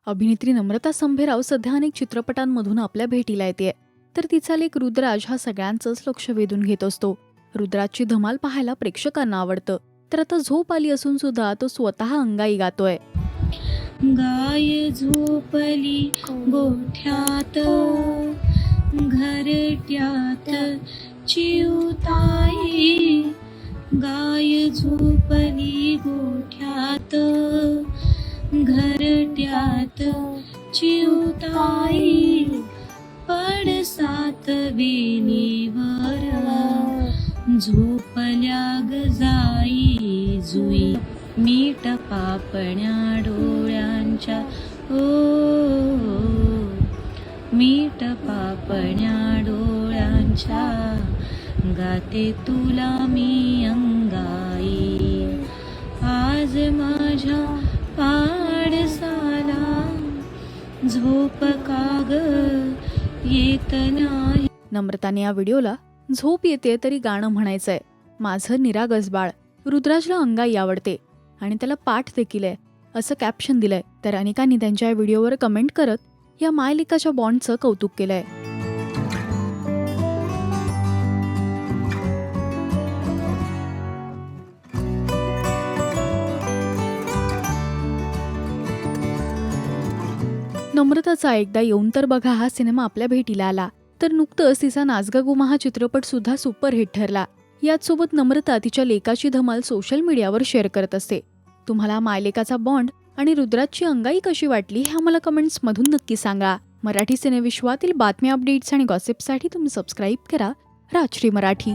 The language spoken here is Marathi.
अभिनेत्री नम्रता संभेराव सध्या अनेक चित्रपटांमधून आपल्या भेटीला येते. तर तिचा लेक रुद्राज हा सगळ्यांचंच लक्ष वेधून घेत असतो. रुद्राजची धमाल पाहायला प्रेक्षकांना आवडतं. तर आता झोप आली असून सुद्धा तो स्वतः अंगाई गातोय. गाय झोपली गोठ्यात घरट्यात चिवताई, गाय झोपली गोठ्यात घरट्यात चिवताई, पडसात वेणीवर झोपल्या ग जाई जुई, मीठ पापण्या डोळ्यांच्या ओ, मीठ पापण्या डोळ्यांच्या, गाते तुला मी अंगाई, आज माझ्या पाडसाला झोप काग येत नाही. नम्रताने या व्हिडिओला झोप येते तरी गाणं म्हणायचंय, माझं निरागस बाळ. रुद्राजला अंगाई आवडते आणि त्याला पाठ देखील आहे असं कॅप्शन दिलंय. तर अनेकांनी त्यांच्या या व्हिडिओवर कमेंट करत या मायलेकाच्या बॉन्डचं कौतुक केलंय. नम्रताचा एकदा येऊन तर बघा हा सिनेमा आपल्या भेटीला आला. तर नुकतंच तिचा नाचगा गुमा हा चित्रपट सुद्धा सुपरहिट ठरला. याच सोबत नम्रता तिच्या लेकाची धमाल सोशल मीडियावर शेअर करत असते. तुम्हाला मायलेकाचा बॉन्ड आणि रुद्राजची अंगाई कशी वाटली हे आम्हाला कमेंट्स मधून नक्की सांगा. मराठी सिनेविश्वातील बातम्या, अपडेट्स आणि गॉसिपसाठी तुम्ही सबस्क्राईब करा राजश्री मराठी.